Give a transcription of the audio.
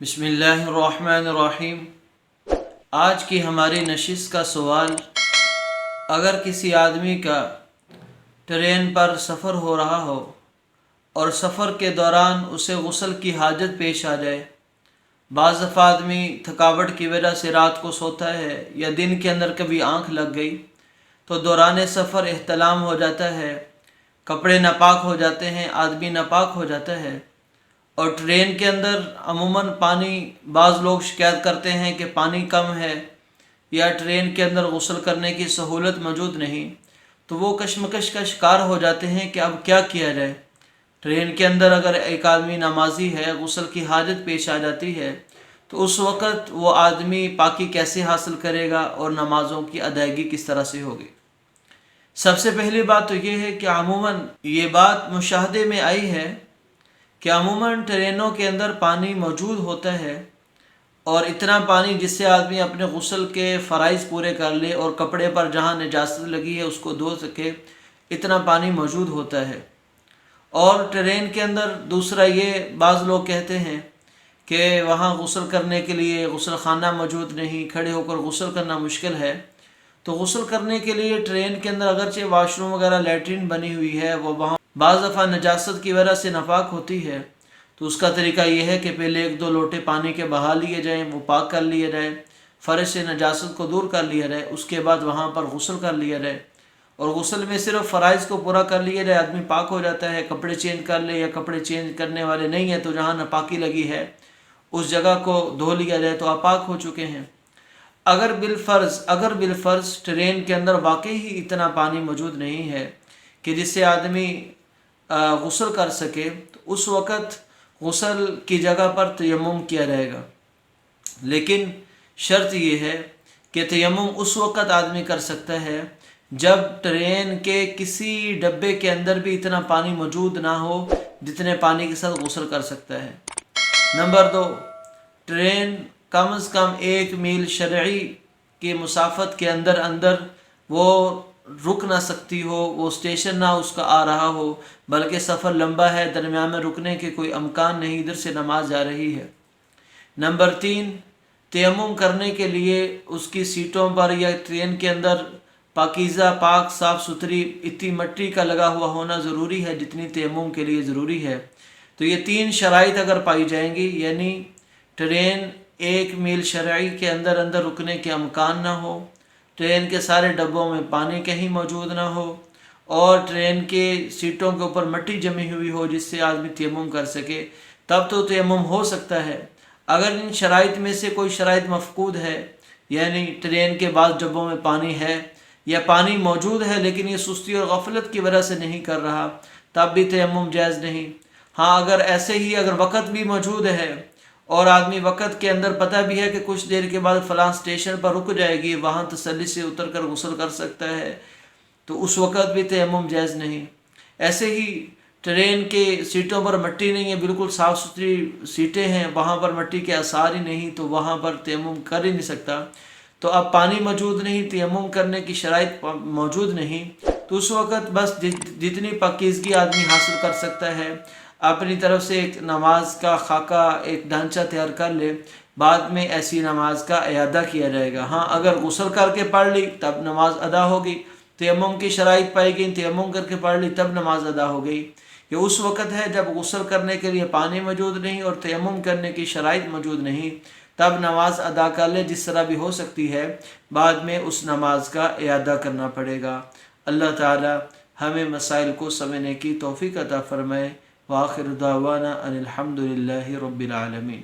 بسم اللہ الرحمن الرحیم۔ آج کی ہماری نشست کا سوال، اگر کسی آدمی کا ٹرین پر سفر ہو رہا ہو اور سفر کے دوران اسے غسل کی حاجت پیش آ جائے، بعض دفعہ آدمی تھکاوٹ کی وجہ سے رات کو سوتا ہے یا دن کے اندر کبھی آنکھ لگ گئی تو دوران سفر احتلام ہو جاتا ہے، کپڑے ناپاک ہو جاتے ہیں، آدمی ناپاک ہو جاتا ہے، اور ٹرین کے اندر عموماً پانی، بعض لوگ شکایت کرتے ہیں کہ پانی کم ہے یا ٹرین کے اندر غسل کرنے کی سہولت موجود نہیں، تو وہ کشمکش کا شکار ہو جاتے ہیں کہ اب کیا کیا جائے۔ ٹرین کے اندر اگر ایک آدمی نمازی ہے، غسل کی حاجت پیش آ جاتی ہے تو اس وقت وہ آدمی پاکی کیسے حاصل کرے گا اور نمازوں کی ادائیگی کس طرح سے ہوگی؟ سب سے پہلی بات تو یہ ہے کہ عموماً یہ بات مشاہدے میں آئی ہے کہ عموماً ٹرینوں کے اندر پانی موجود ہوتا ہے، اور اتنا پانی جس سے آدمی اپنے غسل کے فرائض پورے کر لے اور کپڑے پر جہاں نجاست لگی ہے اس کو دھو سکے، اتنا پانی موجود ہوتا ہے۔ اور ٹرین کے اندر دوسرا یہ بعض لوگ کہتے ہیں کہ وہاں غسل کرنے کے لیے غسل خانہ موجود نہیں، کھڑے ہو کر غسل کرنا مشکل ہے، تو غسل کرنے کے لیے ٹرین کے اندر اگرچہ واش روم وغیرہ لیٹرین بنی ہوئی ہے، وہ وہاں بعض دفعہ نجاست کی وجہ سے ناپاک ہوتی ہے، تو اس کا طریقہ یہ ہے کہ پہلے ایک دو لوٹے پانی کے بہا لیے جائیں، وہ پاک کر لیے جائیں، فرش سے نجاست کو دور کر لیا جائے، اس کے بعد وہاں پر غسل کر لیا جائے، اور غسل میں صرف فرائض کو پورا کر لیا جائے، آدمی پاک ہو جاتا ہے، کپڑے چینج کر لے، یا کپڑے چینج کرنے والے نہیں ہیں تو جہاں ناپاکی لگی ہے اس جگہ کو دھو لیا جائے تو آپ پاک ہو چکے ہیں۔ اگر بالفرض ٹرین کے اندر واقعی ہی اتنا پانی موجود نہیں ہے کہ جس سے آدمی غسل کر سکے، تو اس وقت غسل کی جگہ پر تیمم کیا جائے گا، لیکن شرط یہ ہے کہ تیمم اس وقت آدمی کر سکتا ہے جب ٹرین کے کسی ڈبے کے اندر بھی اتنا پانی موجود نہ ہو جتنے پانی کے ساتھ غسل کر سکتا ہے۔ نمبر 2، ٹرین کم از کم 1 میل شرعی کی مسافت کے اندر وہ رک نہ سکتی ہو، وہ اسٹیشن نہ اس کا آ رہا ہو، بلکہ سفر لمبا ہے، درمیان میں رکنے کے کوئی امکان نہیں، ادھر سے نماز جا رہی ہے۔ نمبر 3، تیمم کرنے کے لیے اس کی سیٹوں پر یا ٹرین کے اندر پاکیزہ، پاک، صاف ستھری، اتنی مٹی کا لگا ہوا ہونا ضروری ہے جتنی تیمم کے لیے ضروری ہے۔ تو یہ 3 شرائط اگر پائی جائیں گی، یعنی ٹرین 1 میل شرعی کے اندر رکنے کے امکان نہ ہو، ٹرین کے سارے ڈبوں میں پانی کہیں موجود نہ ہو، اور ٹرین کے سیٹوں کے اوپر مٹی جمی ہوئی ہو جس سے آدمی تیمم کر سکے، تب تو تیمم ہو سکتا ہے۔ اگر ان شرائط میں سے کوئی شرائط مفقود ہے، یعنی ٹرین کے بعض ڈبوں میں پانی ہے یا پانی موجود ہے لیکن یہ سستی اور غفلت کی وجہ سے نہیں کر رہا، تب بھی تیمم جائز نہیں۔ ہاں، اگر ایسے ہی اگر وقت بھی موجود ہے اور آدمی وقت کے اندر پتہ بھی ہے کہ کچھ دیر کے بعد فلاں اسٹیشن پر رک جائے گی، وہاں تسلی سے اتر کر غسل کر سکتا ہے، تو اس وقت بھی تیمم جائز نہیں۔ ایسے ہی ٹرین کے سیٹوں پر مٹی نہیں ہے، بالکل صاف ستھری سیٹیں ہیں، وہاں پر مٹی کے آثار ہی نہیں، تو وہاں پر تیمم کر ہی نہیں سکتا۔ تو اب پانی موجود نہیں، تیمم کرنے کی شرائط موجود نہیں، تو اس وقت بس جتنی پاکیزگی آدمی حاصل کر سکتا ہے اپنی طرف سے ایک نماز کا خاکہ، ایک ڈھانچہ تیار کر لے، بعد میں ایسی نماز کا اعادہ کیا جائے گا۔ ہاں، اگر غسل کر کے پڑھ لی تب نماز ادا ہوگی، تیمم کی شرائط پائی گئی، تیمم کر کے پڑھ لی تب نماز ادا ہو گئی۔ یہ اس وقت ہے جب غسل کرنے کے لیے پانی موجود نہیں اور تیمم کرنے کی شرائط موجود نہیں، تب نماز ادا کر لے جس طرح بھی ہو سکتی ہے، بعد میں اس نماز کا اعادہ کرنا پڑے گا۔ اللہ تعالی ہمیں مسائل کو سمجھنے کی توفیق عطا فرمائے۔ وآخر دعوانا ان الحمد للہ رب العالمین۔